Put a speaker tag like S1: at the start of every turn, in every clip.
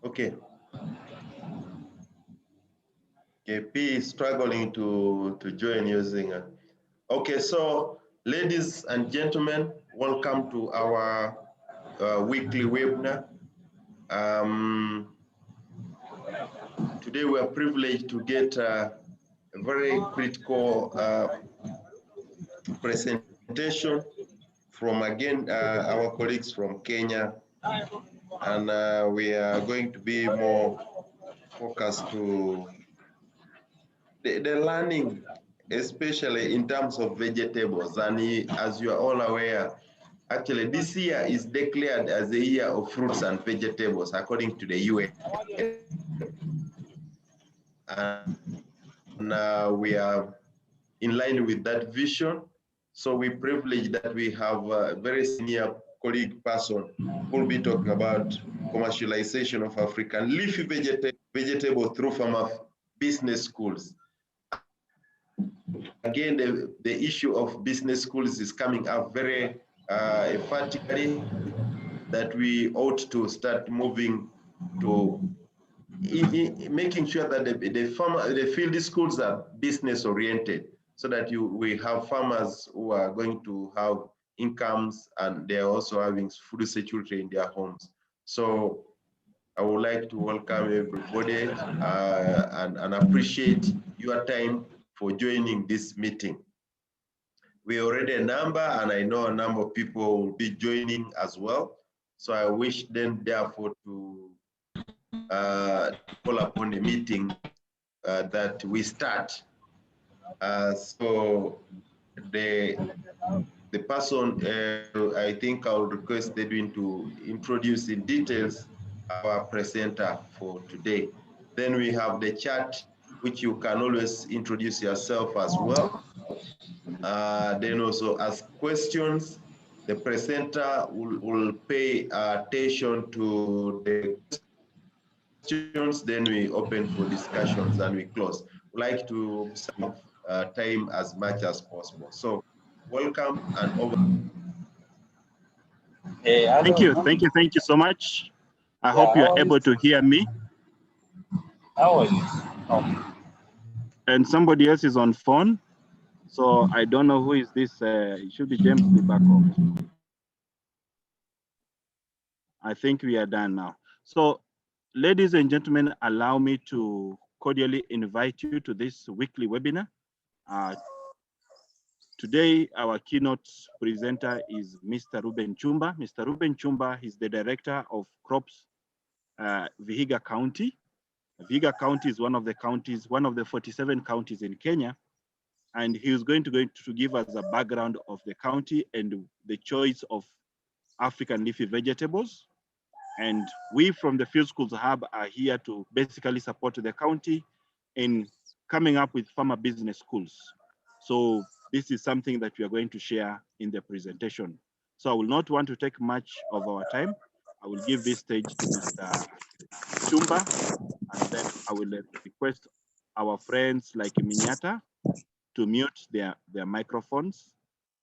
S1: Okay. Okay, P is struggling to join using it. Okay, so ladies and gentlemen, welcome to our weekly webinar. Today we are privileged to get a very critical presentation from again our colleagues from Kenya, and we are going to be more focused to the learning, especially in terms of vegetables. And as you are all aware, actually this year is declared as the year of fruits and vegetables according to the UN. And we are in line with that vision. So we privilege that we have a very senior colleague person who will be talking about commercialization of African leafy vegetable through farmer business schools. Again, the issue of business schools is coming up very emphatically, that we ought to start moving to making sure that the field schools are business oriented, so that we have farmers who are going to have incomes and they're also having food security in their homes. So I would like to welcome everybody and appreciate your time for joining this meeting. We already a number, and I know a number of people will be joining as well. So I wish them therefore to call upon a meeting that we start. So the person, I think I'll request Edwin to introduce in details our presenter for today. Then we have the chat, which you can always introduce yourself as well. Then also ask questions. The presenter will pay attention to the questions, then we open for discussions and we close. We like to save time as much as possible. So welcome and over.
S2: Thank you so much. I hope you are able to hear me.
S3: How are you?
S2: And somebody else is on phone, so I don't know who is this. It should be James Libako. I think we are done now. So, ladies and gentlemen, allow me to cordially invite you to this weekly webinar. Today, our keynote presenter is Mr. Reuben Chumba. Mr. Reuben Chumba is the director of crops, Vihiga County. Vihiga County is one of the counties, one of the 47 counties in Kenya. And he is going to give us a background of the county and the choice of African leafy vegetables. And we from the Field Schools Hub are here to basically support the county in coming up with farmer business schools. So this is something that we are going to share in the presentation. So I will not want to take much of our time. I will give this stage to Mr. Chumba, and then I will request our friends like Minyata to mute their microphones.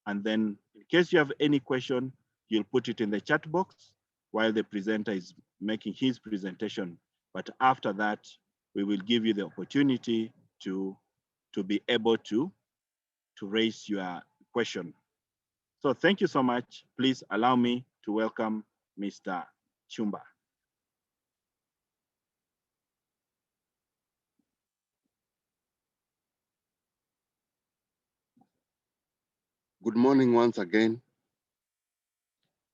S2: And then in case you have any question, you'll put it in the chat box while the presenter is making his presentation. But after that, we will give you the opportunity to be able to raise your question. So thank you so much. Please allow me to welcome Mr. Chumba.
S4: Good morning once again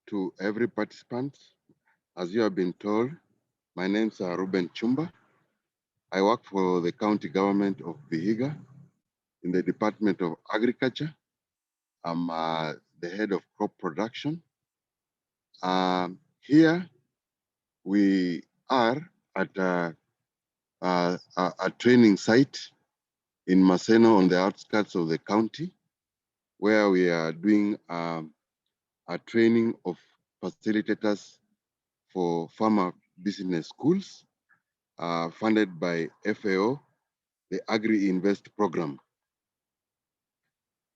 S4: to every participant. As you have been told, my name is Reuben Chumba. I work for the county government of Vihiga in the Department of Agriculture. I'm the head of crop production. Here we are at a training site in Maseno on the outskirts of the county, where we are doing a training of facilitators for farmer business schools funded by FAO, the Agri-Invest program.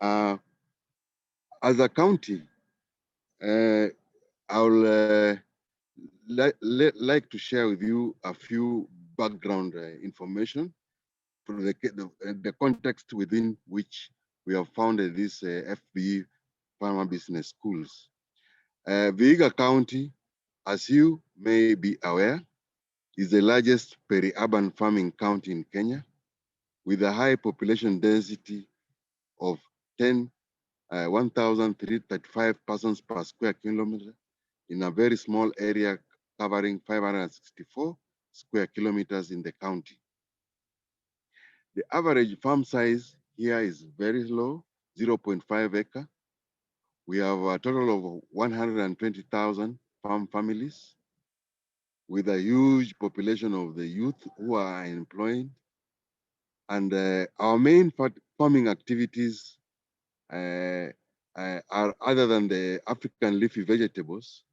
S4: As a county, I'll like to share with you a few background information for the context within which we have founded this FBE Farmer Business Schools. Vihiga County, as you may be aware, is the largest peri-urban farming county in Kenya, with a high population density of 1,335 persons per square kilometer in a very small area covering 564 square kilometers in the county. The average farm size here is very low, 0.5 acre. We have a total of 120,000 farm families with a huge population of the youth who are employed. And our main farming activities are other than the African leafy vegetables.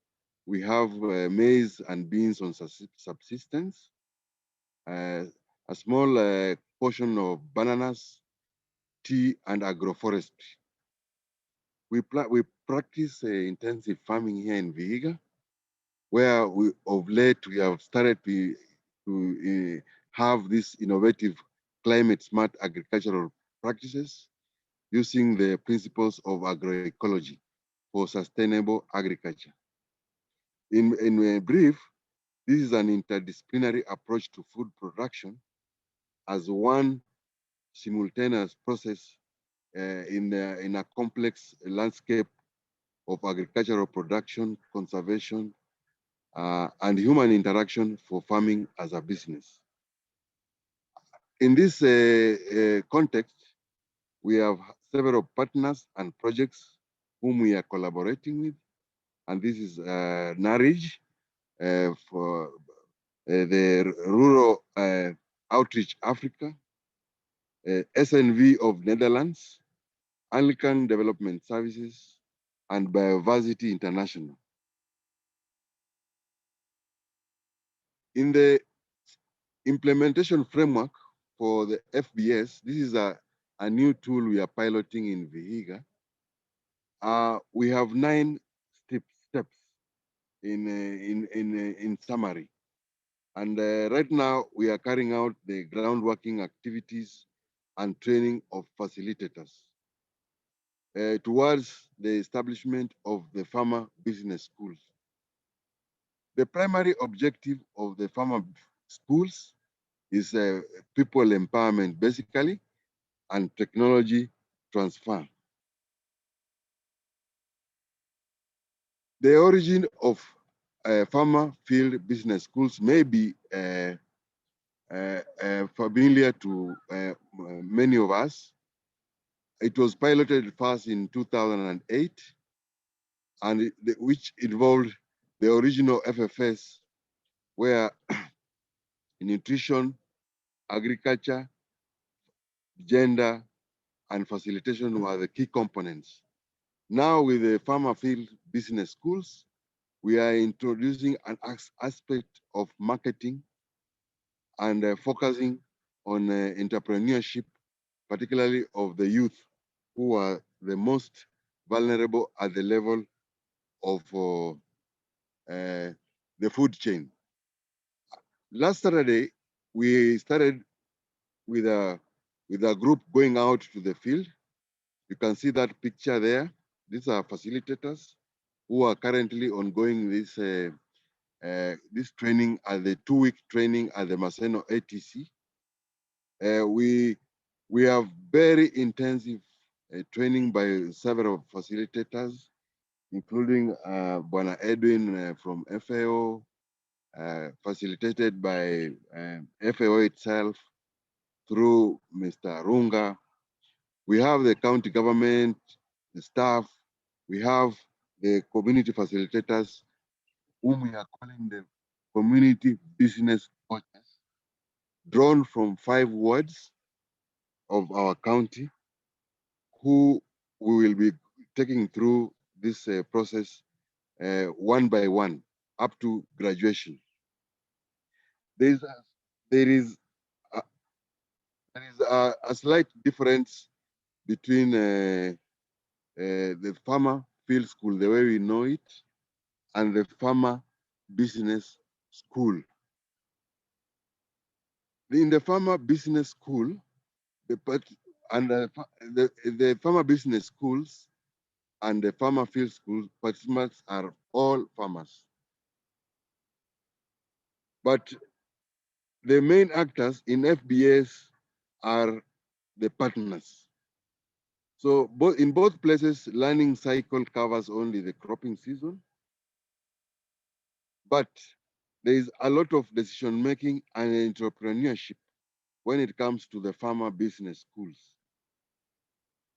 S4: We have maize and beans on subsistence, a small portion of bananas, tea, and agroforestry. We practice intensive farming here in Vihiga, where of late we have started to have these innovative climate smart agricultural practices using the principles of agroecology for sustainable agriculture. In brief, this is an interdisciplinary approach to food production as one simultaneous process in a complex landscape of agricultural production, conservation, and human interaction for farming as a business. In this context, we have several partners and projects whom we are collaborating with, and this is Narij for the Rural Outreach Africa, SNV of Netherlands, Anglican Development Services, and Biodiversity International. In the implementation framework for the FBS, this is a new tool we are piloting in Vihiga. We have 9 steps in summary. And right now we are carrying out the groundworking activities and training of facilitators towards the establishment of the farmer business schools. The primary objective of the farmer schools is people empowerment, basically, and technology transfer. The origin of farmer field business schools may be familiar to many of us. It was piloted first in 2008, and which involved the original FFS, where nutrition, agriculture, gender, and facilitation were the key components. Now with the farmer field business schools, we are introducing an aspect of marketing and focusing on entrepreneurship, particularly of the youth, who are the most vulnerable at the level of the food chain. Last Saturday, we started with a group going out to the field. You can see that picture there. These are facilitators who are currently ongoing this this training, at the 2-week training at the Maseno ATC. We have very intensive training by several facilitators, including Bwana Edwin from FAO, facilitated by FAO itself through Mr. Runga. We have the county government, the staff, we have the community facilitators, whom we are calling the community business coaches, drawn from 5 wards of our county, who we will be taking through this process one by one up to graduation. There is a slight difference between the farmer field school, the way we know it, and the farmer Business School. In the Farmer Business School, the Farmer Business Schools and the Farmer Field Schools participants are all farmers. But the main actors in FBS are the partners. So in both places, learning cycle covers only the cropping season, but there is a lot of decision making and entrepreneurship when it comes to the farmer business schools.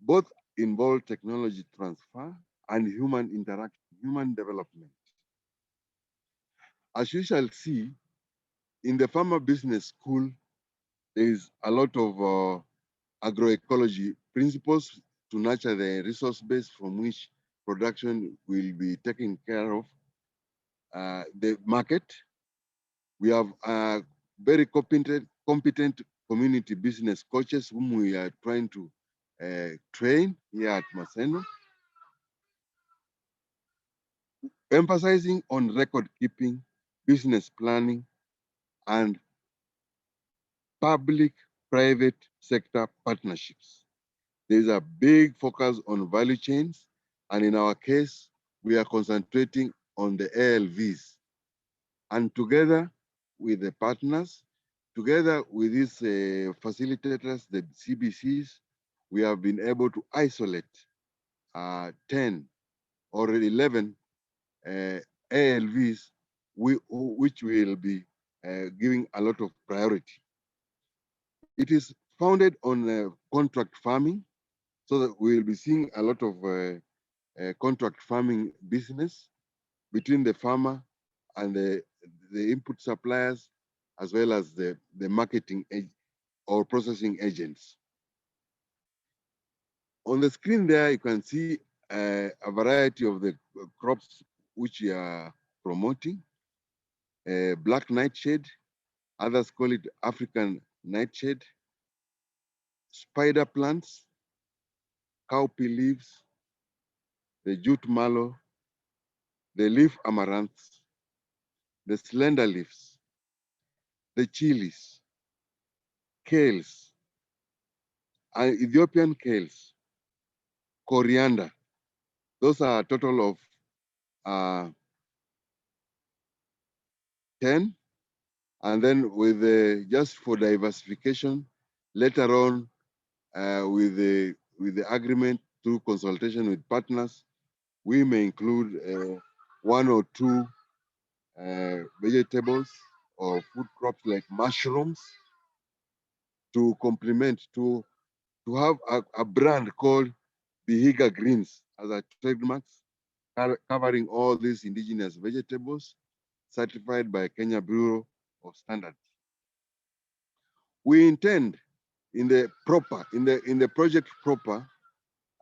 S4: Both involve technology transfer and human interaction, human development. As you shall see, in the farmer business school, there is a lot of agroecology principles to nurture the resource base from which production will be taken care of. The market, we have very competent community business coaches whom we are trying to train here at Maseno, emphasizing on record keeping, business planning, and public-private sector partnerships. There's a big focus on value chains, and in our case, we are concentrating on the ALVs. And together with the partners, together with these facilitators, the CBCs, we have been able to isolate 10 or 11 ALVs, which will be giving a lot of priority. It is founded on contract farming, so that we will be seeing a lot of contract farming business between the farmer and the input suppliers, as well as the marketing or processing agents. On the screen there, you can see a variety of the crops which we are promoting. Black nightshade, others call it African nightshade, spider plants, cowpea leaves, the jute mallow, the leaf amaranths, the slender leaves, the chilies, kales, Ethiopian kales, coriander. Those are a total of 10. And then with just for diversification, later on with the agreement through consultation with partners, we may include 1 or 2 vegetables or food crops like mushrooms to complement, to have a brand called Vihiga Greens as a trademarks, covering all these indigenous vegetables certified by Kenya Bureau of Standards. We intend in the project proper,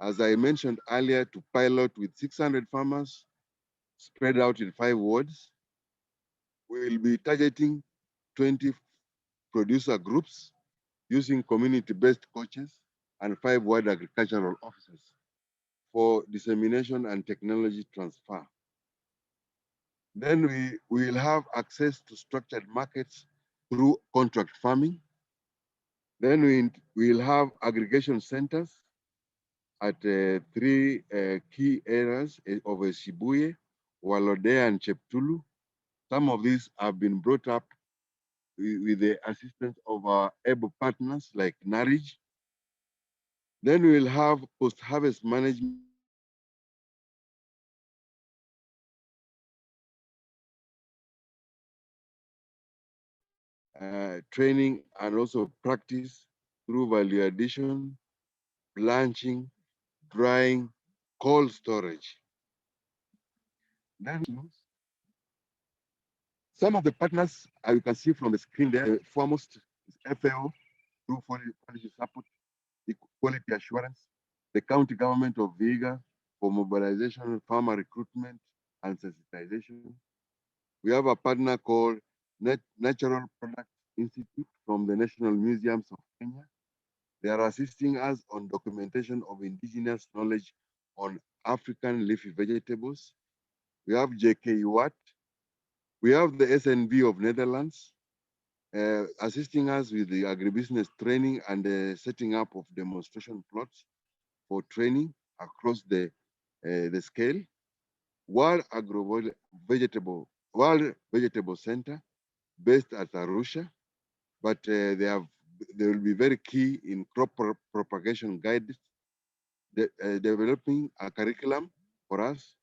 S4: as I mentioned earlier, to pilot with 600 farmers spread out in 5 wards. We will be targeting 20 producer groups using community-based coaches and 5 ward agricultural officers for dissemination and technology transfer. Then we will have access to structured markets through contract farming. Then we will have aggregation centers at 3 key areas of Shibuye, Walodea, and Cheptulu. Some of these have been brought up with the assistance of our able partners like Narij. Then we will have post-harvest management training and also practice through value addition, blanching, drying, cold storage. Then some of the partners you can see from the screen there, foremost is FAO through policy support, quality assurance, the county government of Vihiga for mobilization, farmer recruitment, and sensitization. We have a partner called Natural Product Institute from the National Museums of Kenya. They are assisting us on documentation of indigenous knowledge on African leafy vegetables. We have JK Watt We have the SNV of Netherlands assisting us with the agribusiness training and the setting up of demonstration plots for training across the scale. World Vegetable Center based at Arusha, but they will be very key in crop propagation guides, developing a curriculum for us.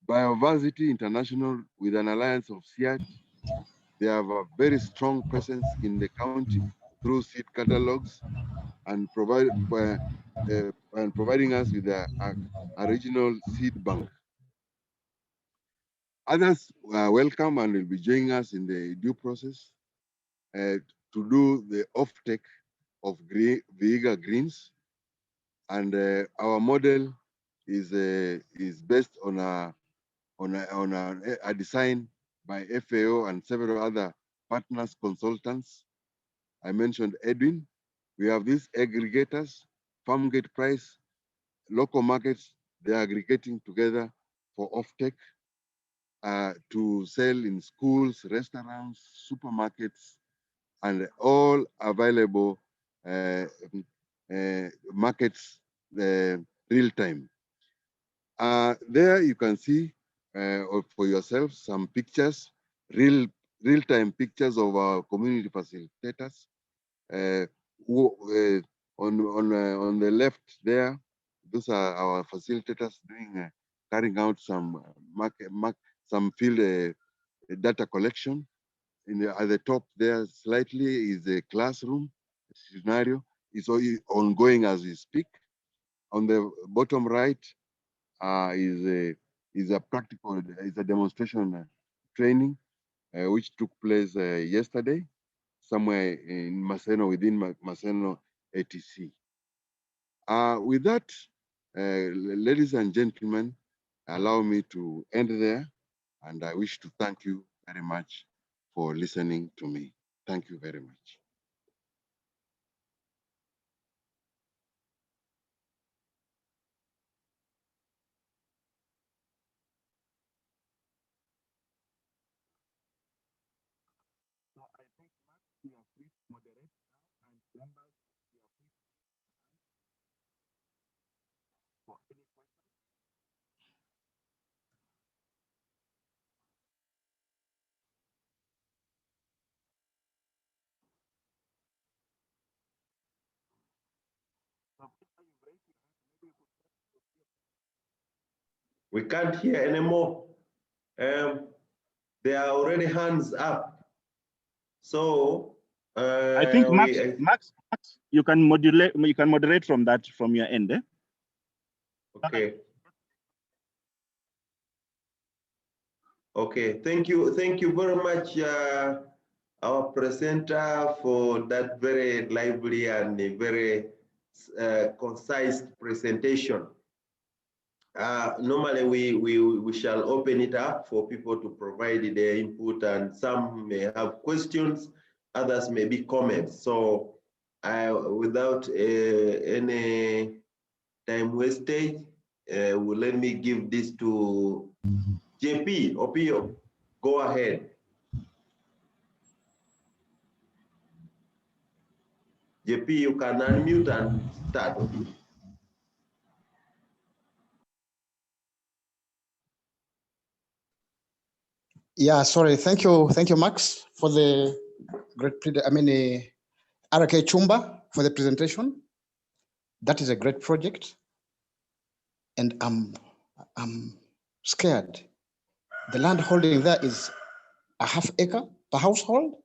S4: Biodiversity International with an alliance of SEAT, they have a very strong presence in the county through seed catalogs and providing us with a regional seed bank. Others are welcome and will be joining us in the due process to do the offtake of Vihiga greens, and our model is based on a design by FAO and several other partners, consultants. I mentioned Edwin. We have these aggregators, farm gate price, local markets, they are aggregating together for offtake to sell in schools, restaurants, supermarkets, and all available markets real time. There you can see for yourself some pictures, real-time pictures of our community facilitators. On the left there, those are our facilitators doing carrying out some some field data collection. At the top there slightly is a classroom scenario. It's ongoing as we speak. On the bottom right is a demonstration training which took place yesterday somewhere in Maseno, within Maseno ATC. With that, ladies and gentlemen, allow me to end there, and I wish to thank you very much for listening to me. Thank you very much.
S2: So I think Max, you are free to moderate now, and members, you are free for any questions. So Peter, you raised your hand. Maybe you could
S1: We can't hear anymore. There are already hands up. So
S2: I think Max, you can moderate from your end. Eh?
S1: Okay. Okay. Thank you very much, our presenter, for that very lively and very concise presentation. Normally, we shall open it up for people to provide their input, and some may have questions, others may be comments. So without any time wastage, let me give this to JP Opio. Go ahead. JP, you can unmute and start.
S5: Yeah, sorry. Thank you, Max, for the great. RK Chumba for the presentation. That is a great project, and I'm scared. The land holding there is a half acre per household.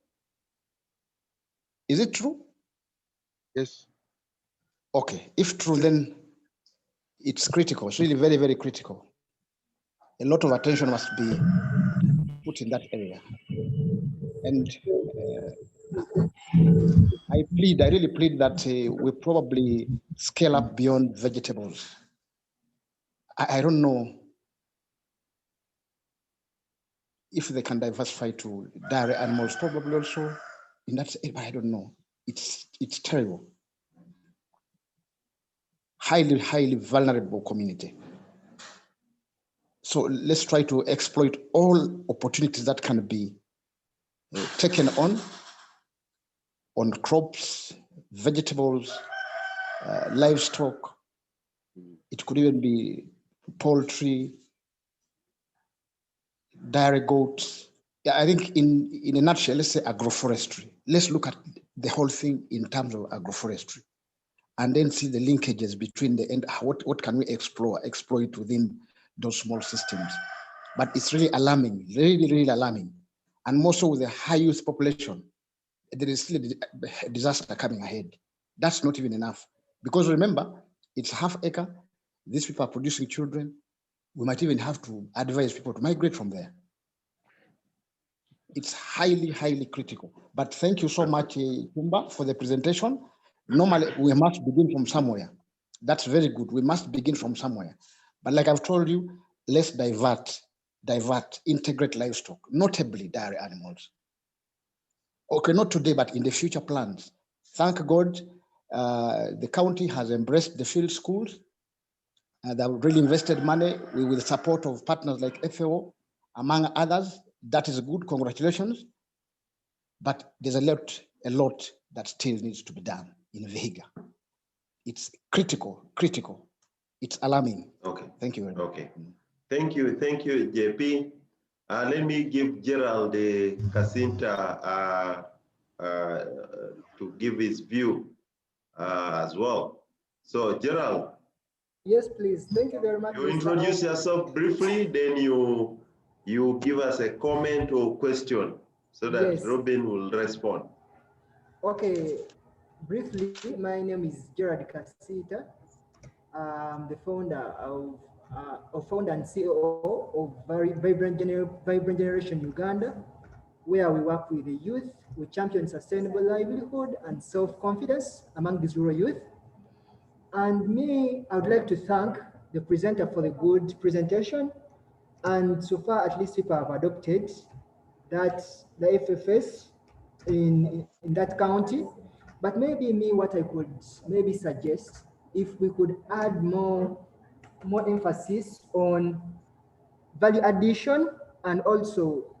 S5: Is it true?
S4: Yes.
S5: Okay. If true, then it's critical. It's really very, very critical. A lot of attention must be put in that area. And I really plead that we probably scale up beyond vegetables. I don't know if they can diversify to dairy animals, probably also in that area. I don't know. It's terrible. Highly, highly vulnerable community. So let's try to exploit all opportunities that can be taken on crops, vegetables, livestock. It could even be poultry, dairy goats. Yeah, I think in a nutshell, let's say agroforestry. Let's look at the whole thing in terms of agroforestry, and then see the linkages between the end. What can we exploit within those small systems? But it's really alarming, really, really alarming. And more so with a high youth population, there is still a disaster coming ahead. That's not even enough. Because remember, it's half acre. These people are producing children. We might even have to advise people to migrate from there. It's highly, highly critical. But thank you so much, Chumba, for the presentation. Normally, we must begin from somewhere. That's very good. We must begin from somewhere. But like I've told you, let's divert, integrate livestock, notably dairy animals. Okay, not today, but in the future plans. Thank God, the county has embraced the field schools. They've really invested money with the support of partners like FAO, among others. That is good, congratulations. But there's a lot that still needs to be done in Vihiga. It's critical. It's alarming.
S1: Okay.
S5: Thank you very much.
S1: Okay. Thank you, JP. Let me give Gerald Kasinta to give his view as well. So Gerald.
S6: Yes, please. Thank you very much.
S1: You introduce yourself briefly, then you give us a comment or question so that
S6: yes.
S1: Reuben will respond.
S6: Okay, briefly, my name is Gerald Kasita. I'm the founder and CEO of Vibrant Generation Uganda, where we work with the youth. We champion sustainable livelihood and self-confidence among these rural youth. And me, I would like to thank the presenter for the good presentation. And so far, at least people have adopted that the FFS in that county. But maybe me, what I could maybe suggest, if we could add more emphasis on value addition and also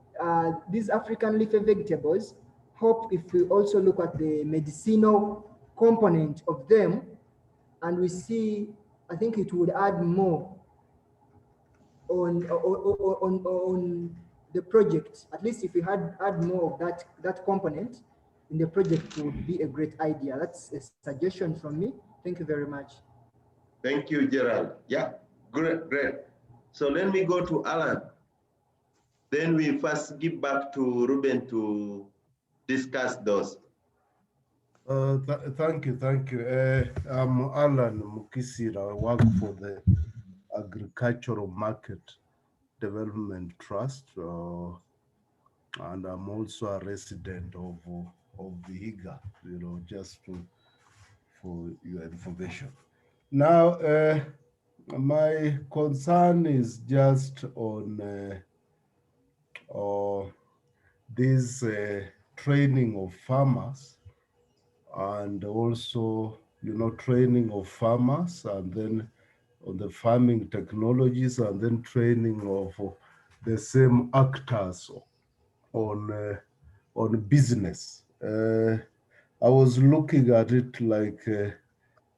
S6: these African leafy vegetables, hope if we also look at the medicinal component of them, and we see, I think it would add more on the project. At least if we add more of that component in the project, would be a great idea. That's a suggestion from me. Thank you very much.
S1: Thank you, Gerald. Yeah, great. So let me go to Alan. Then we first give back to Reuben to discuss those.
S7: Thank you. I'm Alan Mukisira. I work for the Agricultural Market Development Trust, and I'm also a resident of Vihiga, just for your information. Now, my concern is just on this training of farmers, and also, training of farmers, and then on the farming technologies, and then training of the same actors on business. I was looking at it like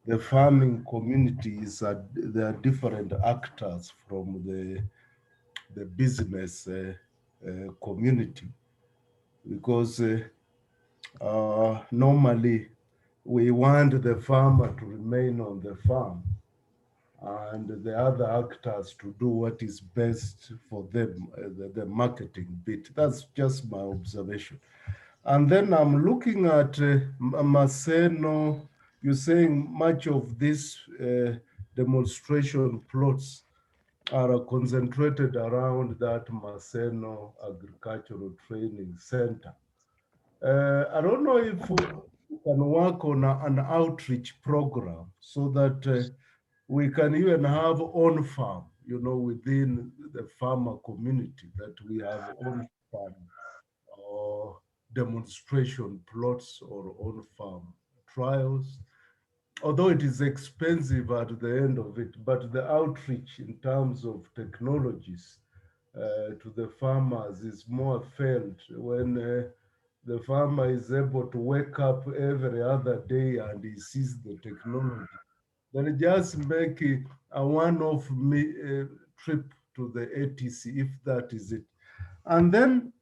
S7: the farming communities there are different actors from the business community, because normally we want the farmer to remain on the farm and the other actors to do what is best for them, the marketing bit. That's just my observation. And then I'm looking at Maseno. You're saying much of these demonstration plots are concentrated around that Maseno Agricultural Training Center. I don't know if we can work on an outreach program so that we can even have on farm, within the farmer community, that we have on farm or demonstration plots or on farm trials, although it is expensive at the end of it, but the outreach in terms of technologies to the farmers is more felt when the farmer is able to wake up every other day and he sees the technology. Then just make a one-off trip to the ATC, if that is it. And then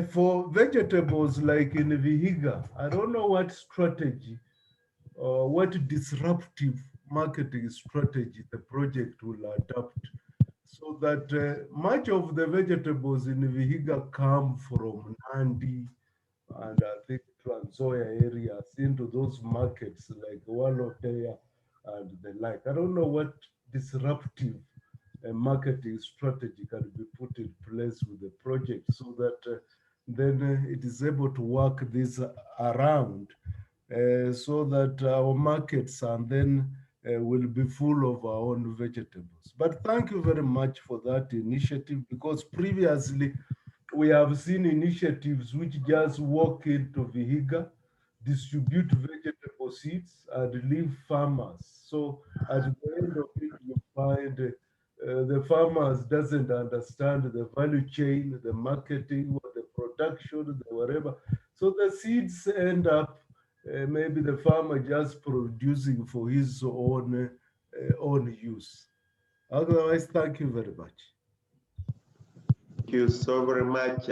S7: for vegetables like in Vihiga, I don't know what strategy what disruptive marketing strategy the project will adopt so that much of the vegetables in Vihiga come from Nandi and I think Trans Nzoia areas into those markets like Walotea and the like. I don't know what disruptive marketing strategy can be put in place with the project so that then it is able to work this around so that our markets and then will be full of our own vegetables. But thank you very much for that initiative because previously we have seen initiatives which just walk into Vihiga, distribute vegetable seeds and leave farmers. So at the end of it, you find the farmers doesn't understand the value chain, the marketing, or the production, the whatever. So the seeds end up maybe the farmer just producing for his own use. Otherwise, thank you very much.
S1: Thank you so very much,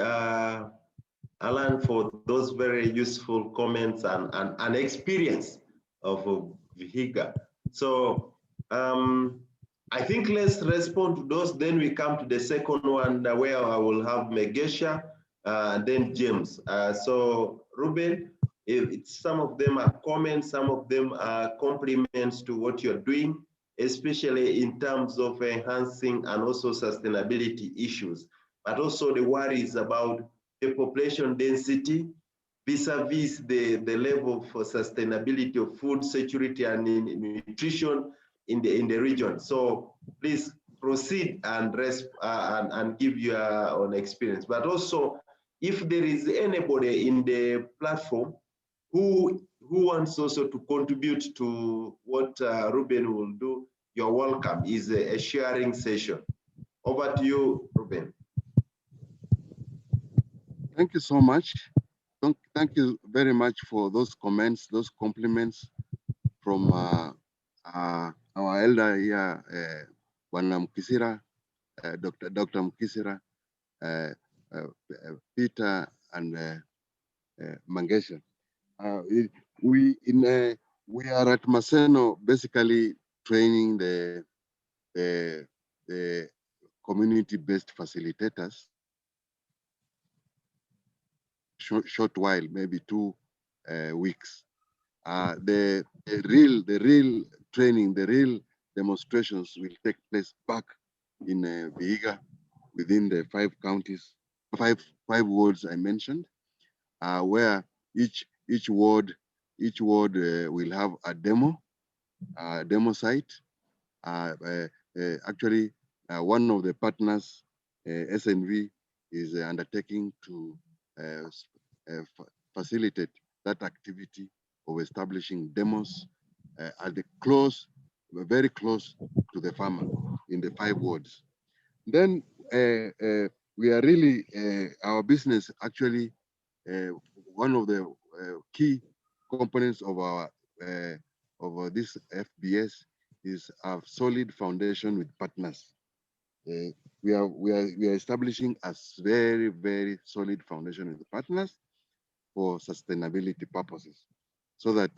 S1: Alan, for those very useful comments and experience of Vihiga. So I think let's respond to those. Then we come to the second one where I will have Megesha and then James. So Reuben, some of them are comments, some of them are compliments to what you're doing, especially in terms of enhancing and also sustainability issues, but also the worries about the population density vis-a-vis the level for sustainability of food security and nutrition in the region. So please proceed and give your own experience. But also, if there is anybody in the platform who wants also to contribute to what Reuben will do, you're welcome. It's a sharing session. Over to you, Reuben.
S4: Thank you so much. Thank you very much for those comments, those compliments from our elder here, Bwana Mkisira, Dr. Mkisira, Peter, and Mangesha. We are at Maseno basically training the community-based facilitators. Short while, maybe 2 weeks. The real training, the real demonstrations will take place back in Vihiga, within the 5 counties, five wards I mentioned, where each ward will have a demo site. Actually, one of the partners, SNV, is undertaking to facilitate that activity of establishing demos at the very close to the farmer in the 5 wards. Then we are really, our business actually, one of the key components of our of this FBS is a solid foundation with partners. We are establishing a very solid foundation with the partners for sustainability purposes, so that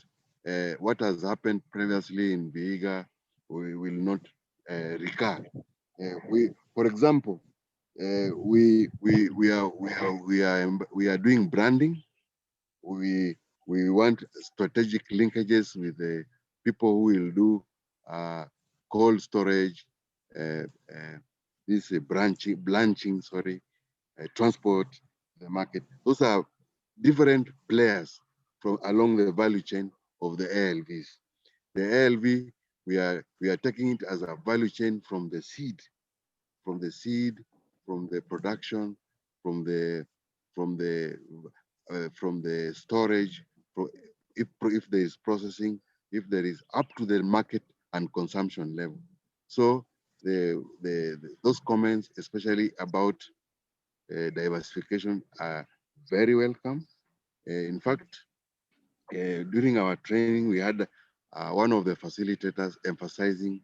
S4: what has happened previously in Vihiga will not recur. For example, we are doing branding. We want strategic linkages with the people who will do cold storage, this blanching, transport, the market. Those are different players from along the value chain of the ALVs. The ALV, we are taking it as a value chain from the seed, from the production, from the storage, if there is processing, if there is up to the market and consumption level. So those comments, especially about diversification, are very welcome. In fact, during our training, we had one of the facilitators emphasizing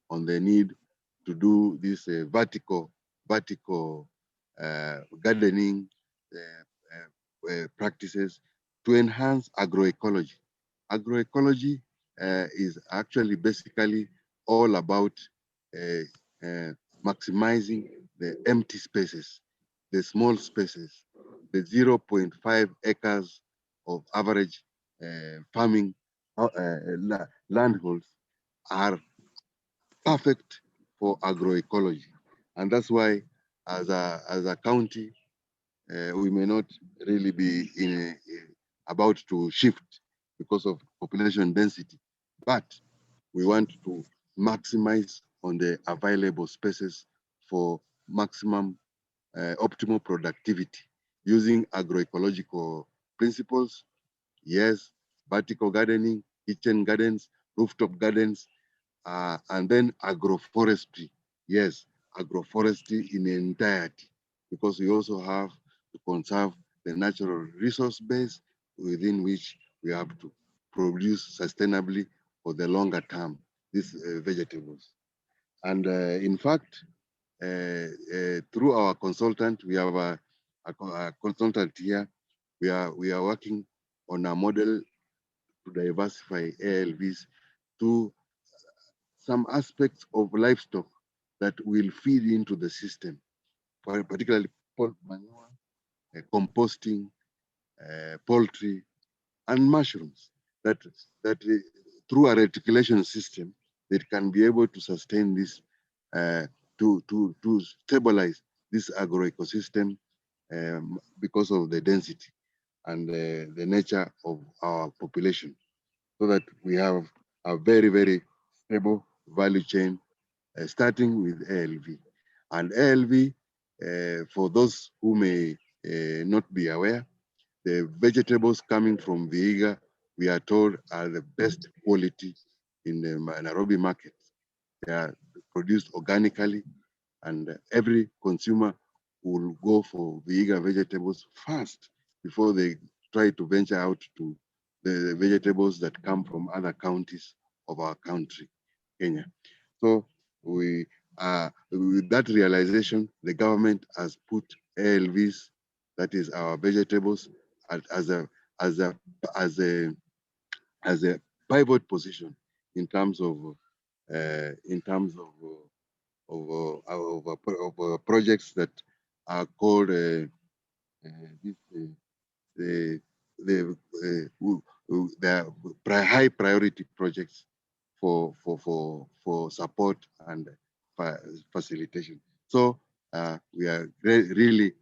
S4: on the need to do this vertical gardening practices to enhance agroecology. Agroecology is actually basically all about maximizing the empty spaces, the small spaces, the 0.5 acres of average farming landholds are perfect for agroecology. And that's why as a county, we may not really be about to shift because of population density, but we want to maximize on the available spaces for maximum optimal productivity using agroecological principles. Yes, vertical gardening, kitchen gardens, rooftop gardens, and then agroforestry. Yes, agroforestry in entirety, because we also have to conserve the natural resource base within which we have to produce sustainably for the longer term, these vegetables. And in fact, through our consultant, we have a consultant here. We are working on a model to diversify ALVs to some aspects of livestock that will feed into the system, particularly manure, composting, poultry, and mushrooms. That through a reticulation system, that can be able to sustain this, to stabilize this agroecosystem because of the density and the nature of our population, so that we have a very, very stable value chain, starting with ALV. And ALV, for those who may not be aware, the vegetables coming from Vihiga, we are told, are the best quality in the Nairobi market. They are produced organically, and every consumer will go for Vihiga vegetables first before they try to venture out to the vegetables that come from other counties of our country, Kenya. So with that realization, the government has put ALVs, that is our vegetables, as a pivot position in terms of projects that are called the high priority projects for support and facilitation. So we are really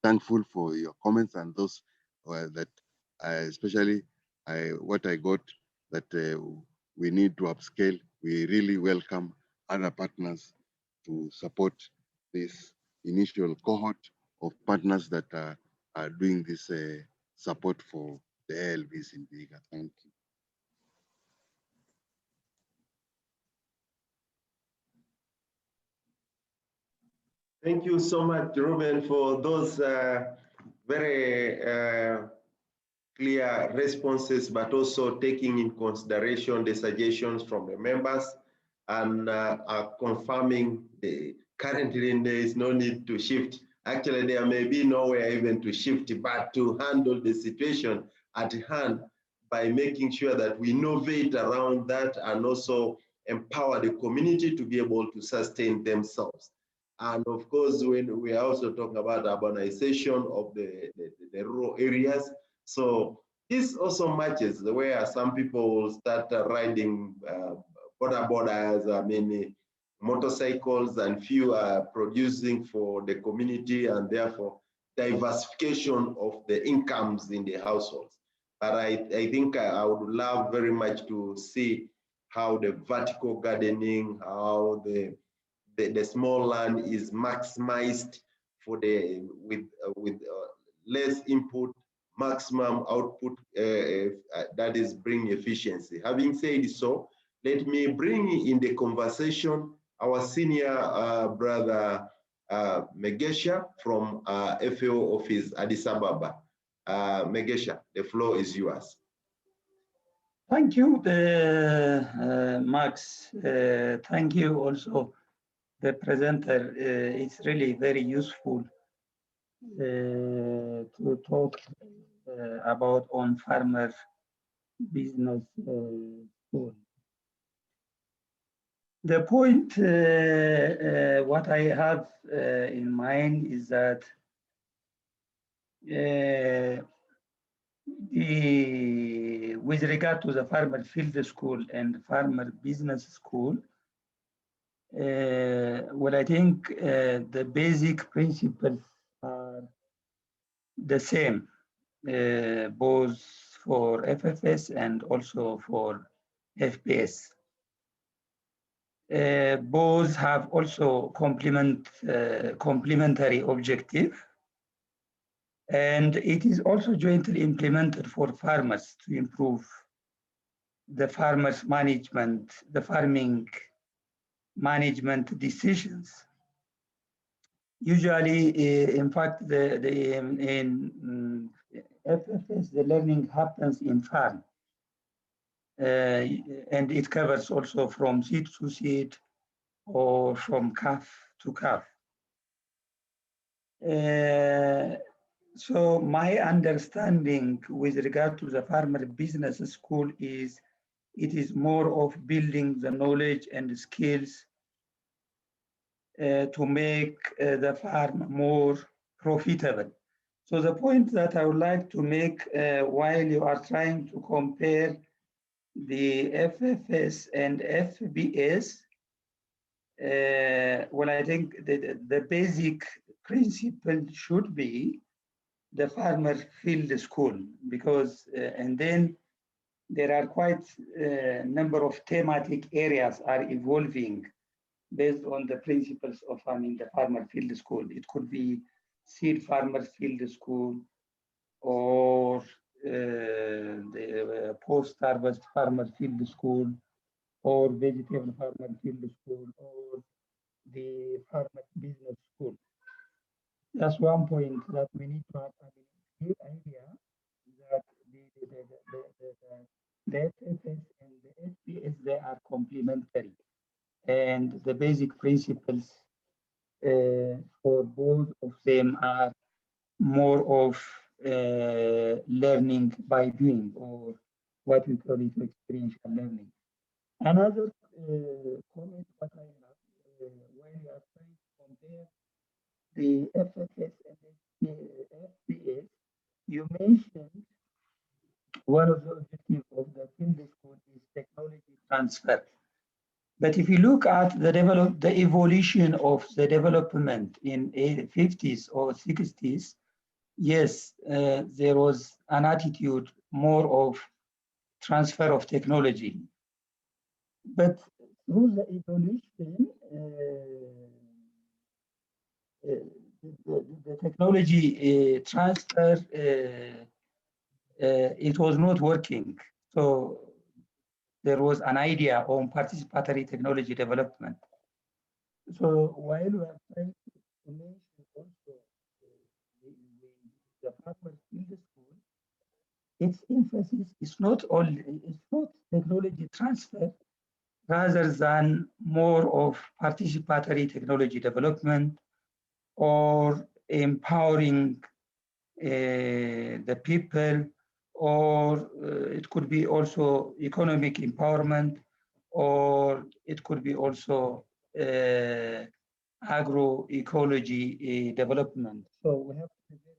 S4: thankful for your comments, and those that especially what I got, that we need to upscale. We really welcome other partners to support this initial cohort of partners that are doing this support for the ALVs in Vihiga. Thank you.
S1: Thank you so much, Reuben, for those very clear responses, but also taking in consideration the suggestions from the members and confirming currently there is no need to shift. Actually, there may be nowhere even to shift, but to handle the situation at hand by making sure that we innovate around that and also empower the community to be able to sustain themselves. And of course, when we are also talking about urbanization of the rural areas, so this also matches where some people will start riding borders, motorcycles, and few are producing for the community, and therefore diversification of the incomes in the households. But I think I would love very much to see how the vertical gardening, how the small land is maximized for with less input, maximum output that is bring efficiency. Having said so, let me bring in the conversation our senior brother Megesha from FAO office Addis Ababa. Megesha, the floor is yours.
S8: Thank you, Max. Thank you also, the presenter. It's really very useful to talk about on farmer business school. The point what I have in mind is that with regard to the farmer field school and farmer business school, well, I think the basic principles are the same, both for FFS and also for FPS. Both have also complementary objective, and it is also jointly implemented for farmers to improve the farmers' management, the farming management decisions. Usually, in fact, in FFS, the learning happens in farm. And it covers also from seed to seed or from calf to calf. So my understanding with regard to the farmer business school is it is more of building the knowledge and the skills to make the farm more profitable. So the point that I would like to make while you are trying to compare the FFS and FBS, well, I think the basic principle should be the farmer field school, because, and then there are quite a number of thematic areas are evolving based on the principles of farming, the farmer field school. It could be seed farmer field school, or the post-harvest farmer field school, or vegetable farmer field school, or the farmer business school. That's one point that we need to have a clear idea that the FFS and the SPS, they are complementary. And the basic principles for both of them are more of learning by doing, or what we call it experiential learning. Another comment what I have when you are trying to compare the FFS and the FPS, you mentioned one of the objectives of the field school is technology transfer. But if you look at the evolution of the development in the 50s or 60s, yes, there was an attitude more of transfer of technology. But through the evolution, the technology transfer, it was not working. So there was an idea on participatory technology development. So while we are trying to mention also the farmer field school, its emphasis is not technology transfer, rather than more of participatory technology development, or empowering the people, or it could be also economic empowerment, or it could be also agroecology development. So we have to be very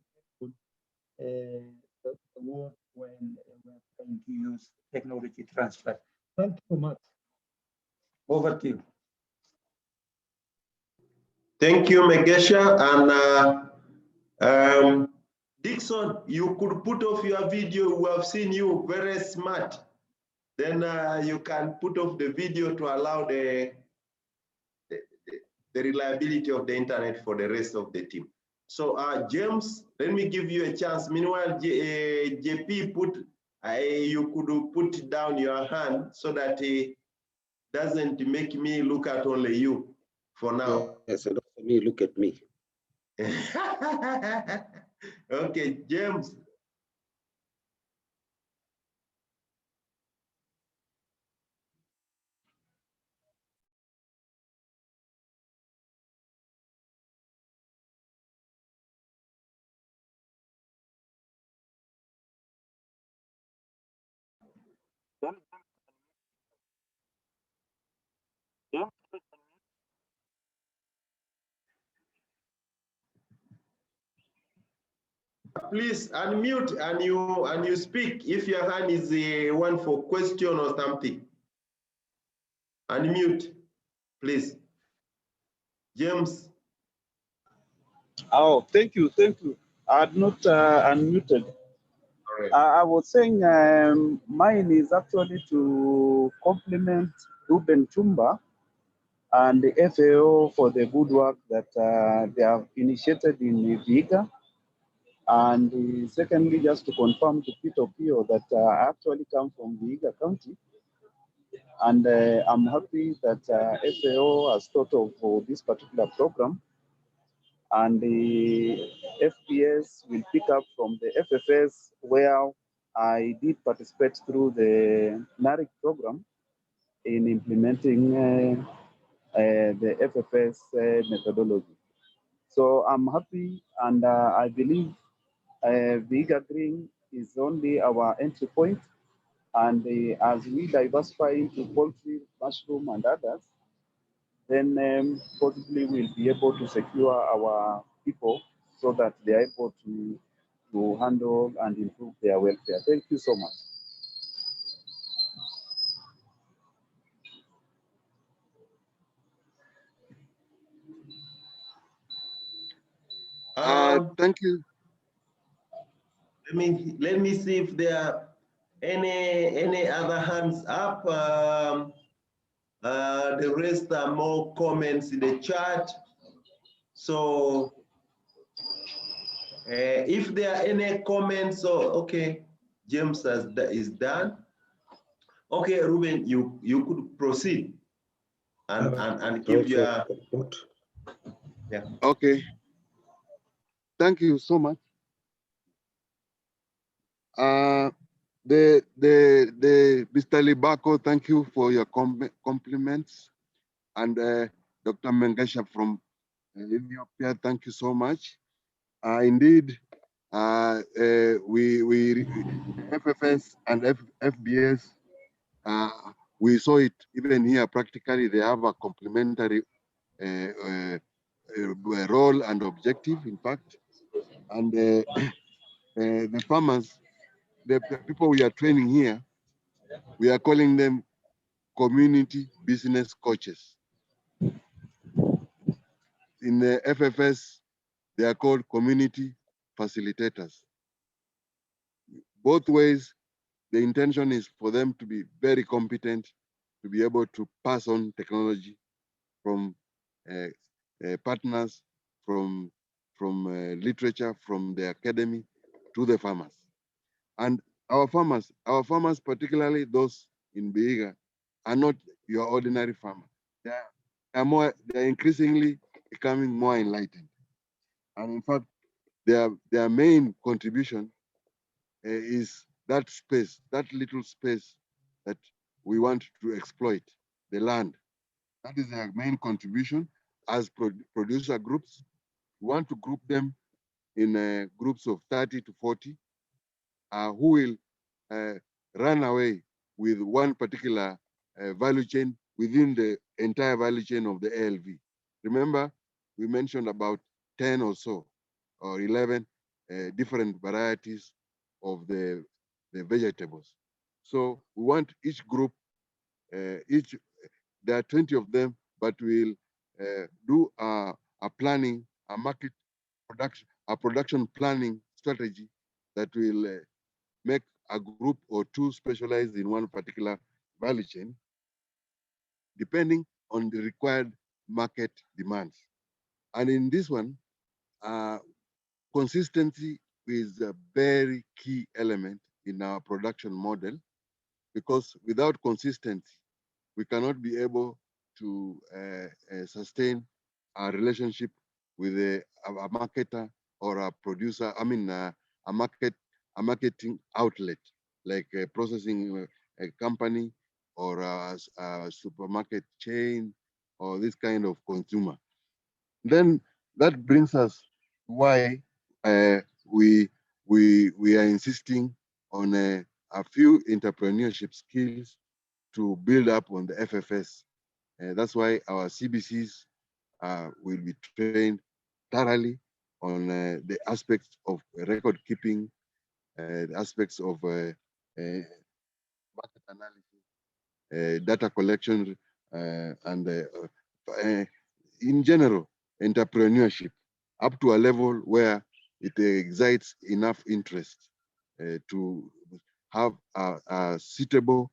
S8: careful the word when we're trying to use technology transfer. Thank you so much. Over to you.
S1: Thank you, Megesha. And Dixon, you could put off your video. We have seen you very smart. Then you can put off the video to allow the reliability of the internet for the rest of the team. So James, let me give you a chance. Meanwhile, JP, you could put down your hand so that it doesn't make me look at only you for now.
S9: Yes, and also me, look at me.
S1: Okay, James. Please unmute and you speak if your hand is one for question or something. Unmute, please. James.
S10: Oh, thank you. I had not unmuted.
S1: Right.
S10: I was saying mine is actually to compliment Reuben Chumba and the FAO for the good work that they have initiated in Vihiga. And secondly, just to confirm to Peter Pio that I actually come from Vihiga County. And I'm happy that FAO has thought of this particular program. And the FPS will pick up from the FFS where I did participate through the NARIC program in implementing the FFS methodology. So I'm happy, and I believe Vihiga Green is only our entry point. And as we diversify into poultry, mushroom, and others, then possibly we'll be able to secure our people so that they're able to handle and improve their welfare. Thank you so much.
S4: Thank you.
S1: Let me see if there are any other hands up. The rest are more comments in the chat. So if there are any comments, okay, James is done. Okay, Reuben, you could proceed and give your
S4: yeah. Okay. Thank you so much. The Mr. Libako, thank you for your compliments, and Dr. Mengesha from Ethiopia, thank you so much. Indeed, we FFS and FBS, we saw it even here practically. They have a complementary role and objective, in fact, and the farmers, the people we are training here, we are calling them community business coaches. In the FFS, they are called community facilitators. Both ways, the intention is for them to be very competent, to be able to pass on technology from partners, from literature, from the academy to the farmers. And our farmers, particularly those in Vihiga, are not your ordinary farmer. They're increasingly becoming more enlightened. And in fact, their main contribution is that space, that little space that we want to exploit, the land. That is their main contribution as producer groups. We want to group them in groups of 30 to 40 who will run away with one particular value chain within the entire value chain of the ALV. Remember, we mentioned about 10 or so, or 11 different varieties of the vegetables. So we want each group, there are 20 of them, but we'll do a planning, a market production, a production planning strategy that will make a group or two specialized in one particular value chain, depending on the required market demands. And in this one, consistency is a very key element in our production model, because without consistency, we cannot be able to sustain our relationship with a marketer or a producer, a marketing outlet, like a processing a company or a supermarket chain or this kind of consumer. Then that brings us why we are insisting on a few entrepreneurship skills to build up on the FFS. That's why our CBCs will be trained thoroughly on the aspects of record keeping, the aspects of market analysis, data collection, and in general, entrepreneurship, up to a level where it excites enough interest to have a suitable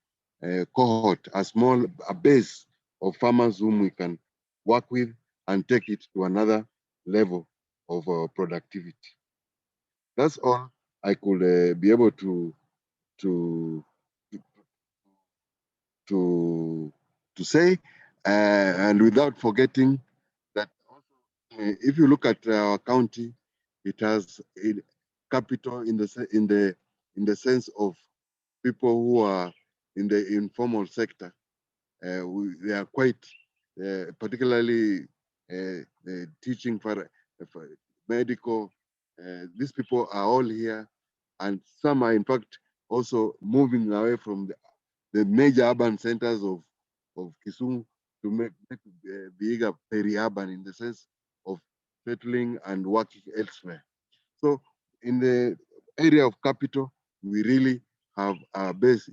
S4: cohort, a base of farmers whom we can work with and take it to another level of productivity. That's all I could be able to say, and without forgetting that if you look at our county, it has a capital in the sense of people who are in the informal sector. They are quite, particularly teaching for medical. These people are all here, and some are in fact also moving away from the major urban centers of Kisumu to make Vihiga peri-urban in the sense of settling and working elsewhere. So in the area of capital, we really have a base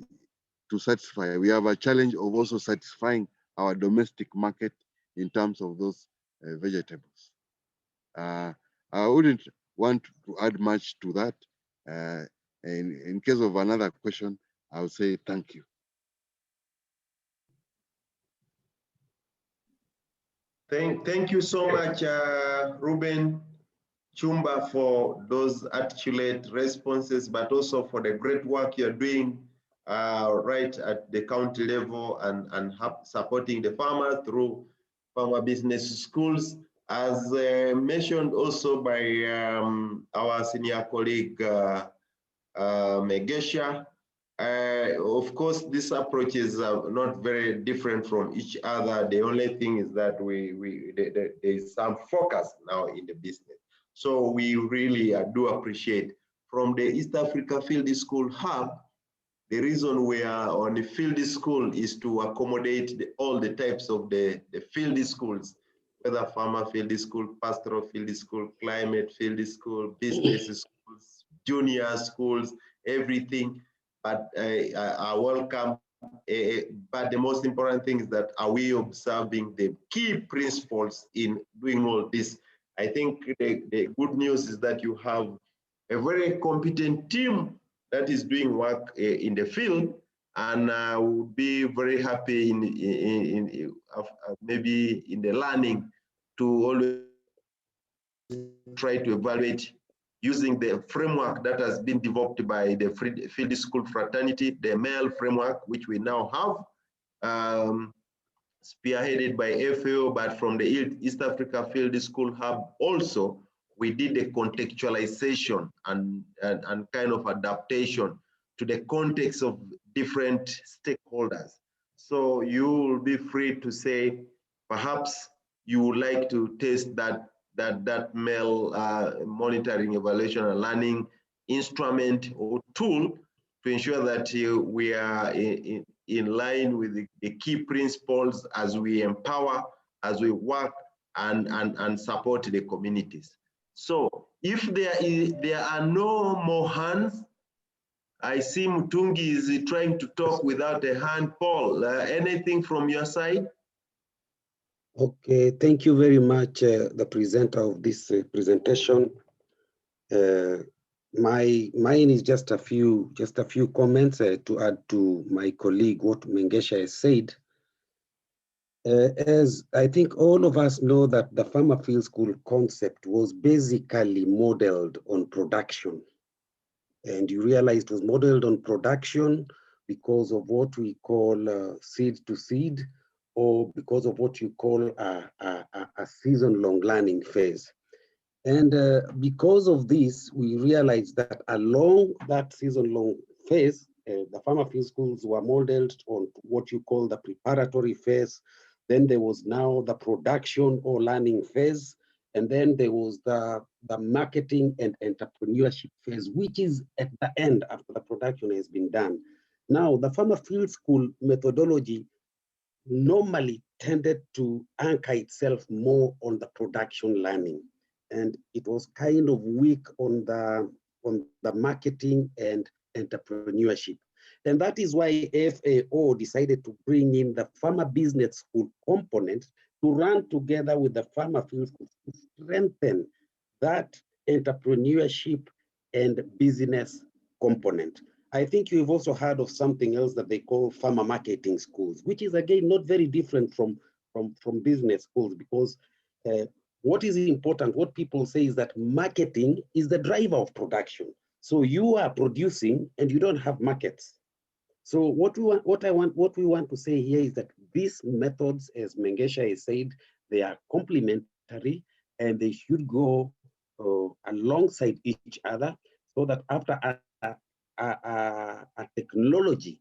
S4: to satisfy. We have a challenge of also satisfying our domestic market in terms of those vegetables. I wouldn't want to add much to that. In case of another question, I'll say thank you.
S1: Thank you so much, Reuben Chumba, for those articulate responses, but also for the great work you're doing right at the county level and supporting the farmer through farmer business schools. As mentioned also by our senior colleague, Megesha, of course, these approaches are not very different from each other. The only thing is that there is some focus now in the business. So we really do appreciate from the East Africa Field School Hub. The reason we are on the field school is to accommodate all the types of the field schools, whether farmer field school, pastoral field school, climate field school, business schools, junior schools, everything. But are welcome. But the most important thing is that are we observing the key principles in doing all this? I think the good news is that you have a very competent team that is doing work in the field, and we'll be very happy maybe in the learning to always try to evaluate using the framework that has been developed by the field school fraternity, the MEL framework, which we now have, spearheaded by FAO, but from the East Africa Field School Hub also, we did a contextualization and kind of adaptation to the context of different stakeholders. So you will be free to say, perhaps you would like to test that MEL monitoring, evaluation, and learning instrument or tool to ensure that we are in line with the key principles as we empower, as we work and support the communities. So if there are no more hands, I see Mutungi is trying to talk without a hand. Paul, anything from your side?
S9: Okay, thank you very much, the presenter of this presentation. Mine is just a few comments to add to my colleague what Mengesha has said. As I think all of us know that the farmer field school concept was basically modeled on production. And you realize it was modeled on production because of what we call seed to seed, or because of what you call a season-long learning phase. And because of this, we realized that along that season-long phase, the farmer field schools were modeled on what you call the preparatory phase. Then there was now the production or learning phase. And then there was the marketing and entrepreneurship phase, which is at the end after the production has been done. Now, the farmer field school methodology normally tended to anchor itself more on the production learning. And it was kind of weak on the marketing and entrepreneurship. And that is why FAO decided to bring in the farmer business school component to run together with the farmer field school to strengthen that entrepreneurship and business component. I think you've also heard of something else that they call farmer marketing schools, which is again not very different from business schools, because what is important, what people say is that marketing is the driver of production. So you are producing and you don't have markets. So what we want to say here is that these methods, as Mengesha has said, they are complementary and they should go alongside each other, so that after a technology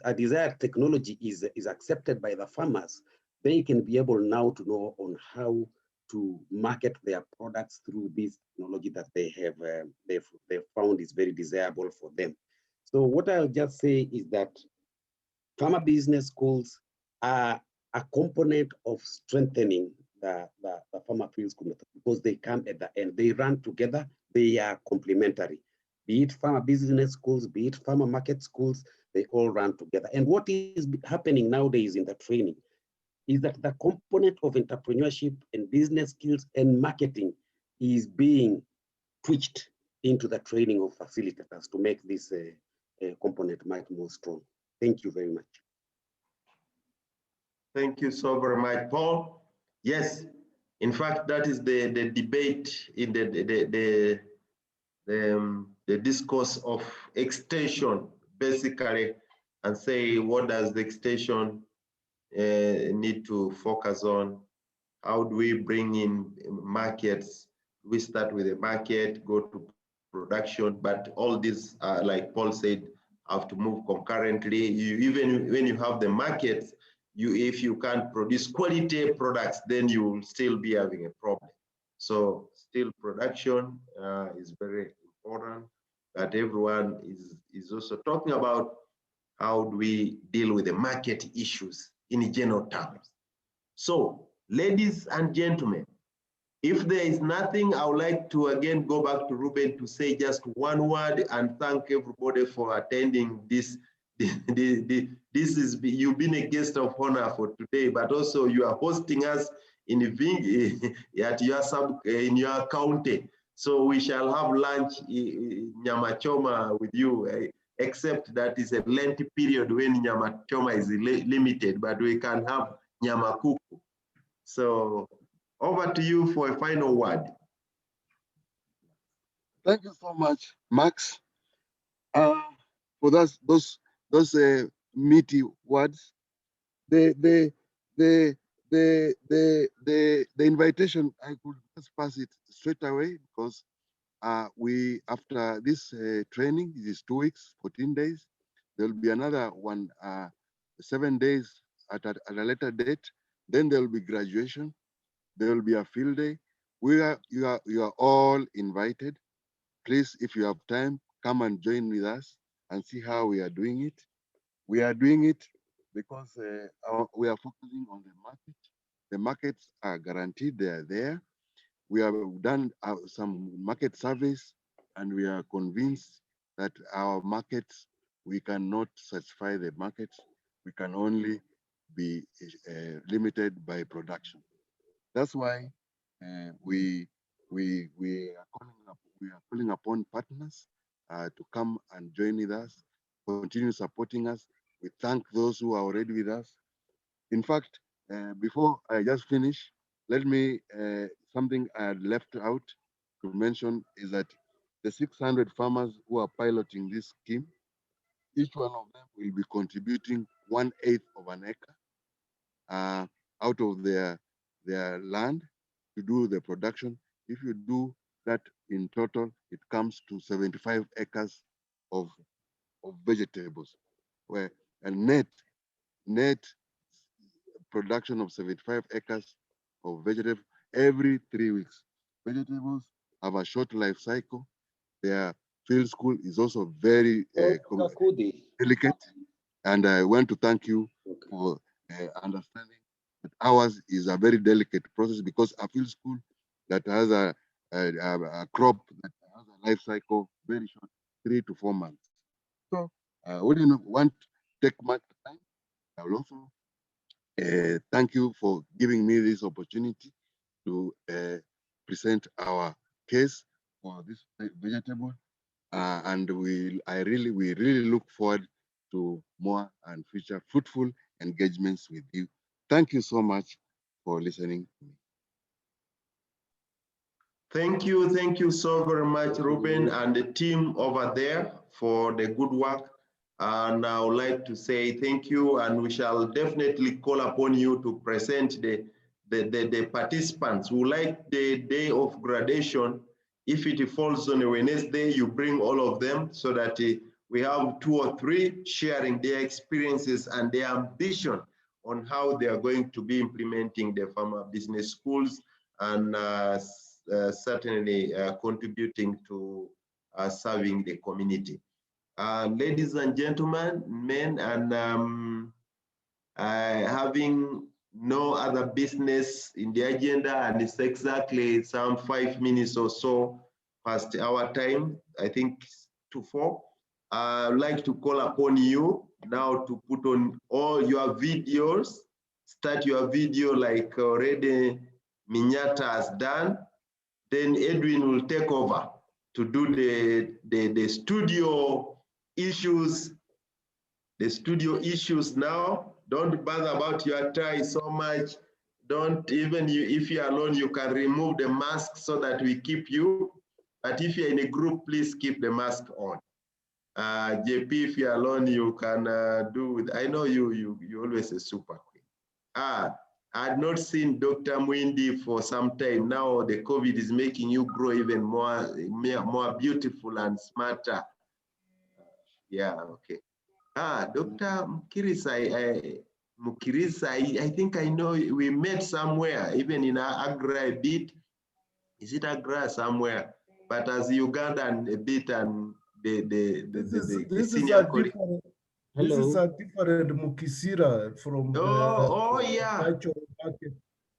S9: a desired technology is accepted by the farmers, they can be able now to know on how to market their products through this technology that they have they've found is very desirable for them. So what I'll just say is that farmer business schools are a component of strengthening the farmer field school method, because they come at the end. They run together. They are complementary. Be it farmer business schools, be it farmer market schools, they all run together. And what is happening nowadays in the training is that the component of entrepreneurship and business skills and marketing is being twitched into the training of facilitators to make this component much more strong. Thank you very much.
S1: Thank you so very much, Paul. Yes, in fact, that is the debate in the discourse of extension, basically, and say, what does the extension need to focus on? How do we bring in markets? We start with the market, go to production, but all these, like Paul said, have to move concurrently. Even when you have the markets, if you can't produce quality products, then you will still be having a problem. So still production is very important, but everyone is also talking about how do we deal with the market issues in general terms. So, ladies and gentlemen, if there is nothing, I would like to again go back to Reuben to say just one word and thank everybody for attending this. You've been a guest of honor for today, but also you are hosting us in your county. So we shall have lunch nyama choma with you, except that is a lengthy period when nyama choma is limited, but we can have nyama kuku. So over to you for a final word.
S4: Thank you so much, Max, for those meaty words. The invitation, I could just pass it straight away, because we, after this training, it is 2 weeks, 14 days. There will be another one, 7 days at a later date. Then there will be graduation. There will be a field day. You are all invited. Please, if you have time, come and join with us and see how we are doing it. We are doing it because we are focusing on the market. The markets are guaranteed, they are there. We have done some market surveys, and we are convinced that our markets, we cannot satisfy the markets. We can only be limited by production. That's why we are calling upon partners to come and join with us, continue supporting us. We thank those who are already with us. In fact, Before I just finish, let me, something I had left out to mention is that the 600 farmers who are piloting this scheme, each one of them will be contributing 1/8 of an acre out of their land to do the production. If you do that in total, it comes to 75 acres of vegetables, where a net production of 75 acres of vegetables every 3 weeks. Vegetables have a short life cycle. Their field school is also very delicate. And I want to thank you for understanding that ours is a very delicate process, because a field school that has a crop that has a life cycle very short, 3 to 4 months. So we didn't want to take much time. I will also thank you for giving me this opportunity to present our case for this vegetable, and we really look forward to more and future fruitful engagements with you. Thank you so much for listening to me.
S1: Thank you so very much, Reuben, and the team over there for the good work. And I would like to say thank you, and we shall definitely call upon you to present the participants who like the day of graduation. If it falls on a Wednesday, you bring all of them so that we have 2 or 3 sharing their experiences and their ambition on how they are going to be implementing the farmer business schools, and certainly contributing to serving the community. Ladies and gentlemen, men, and having no other business in the agenda, and it's exactly some 5 minutes or so past our time, I think 2 to 4. I'd like to call upon you now to put on all your videos, start your video like already Minyata has done. Then Edwin will take over to do the studio issues. The studio issues now. Don't bother about your tie so much. Don't, even you, if you're alone, you can remove the mask so that we keep you. But if you're in a group, please keep the mask on. JP, if you're alone, you can do with, I know you're always a super queen. I had not seen Dr. Mwindi for some time. Now the COVID is making you grow even more beautiful and smarter. Yeah, okay. Dr. Mukirisa, I think I know we met somewhere, even in Agra a bit. Is it Agra somewhere? But as Ugandan a bit, and the senior colleague.
S7: This is a different Mukisira from
S1: yeah.
S7: Market.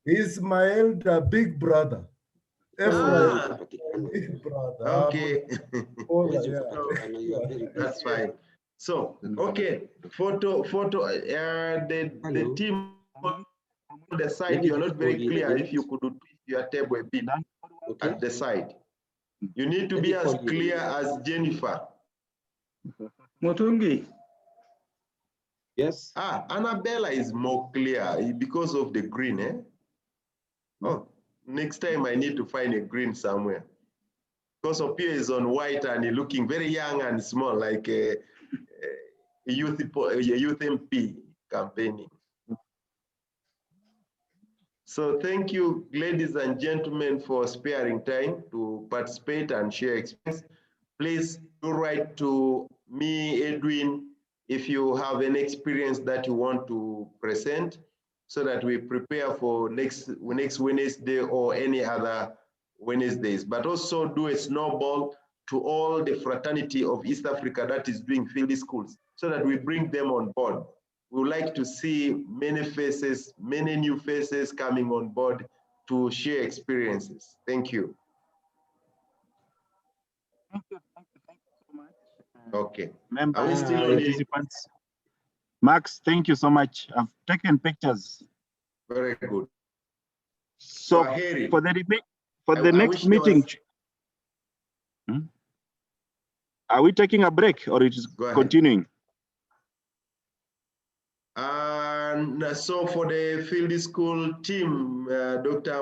S7: He's my elder big brother. Big brother.
S1: Okay. That's fine. So, okay, photo, the team on the side, you're not very clear. If you could twist your table a bit at the side. You need to be as clear as Jennifer.
S8: Mutungi.
S9: Yes.
S1: Annabella is more clear because of the green, eh? Oh, next time I need to find a green somewhere. Because Opia is on white and looking very young and small, like a youth MP campaigning. So thank you, ladies and gentlemen, for sparing time to participate and share experience. Please do write to me, Edwin, if you have any experience that you want to present, so that we prepare for next Wednesday or any other Wednesdays. But also do a snowball to all the fraternity of East Africa that is doing field schools, so that we bring them on board. We would like to see many faces, many new faces coming on board to share experiences. Thank you.
S2: Thank you so much.
S1: Okay.
S2: Members,
S1: Are we still on
S2: participants? Max, thank you so much. I've taken pictures.
S1: Very good.
S2: So for the next meeting, are we taking a break or it is continuing?
S1: And so for the field school team, Dr.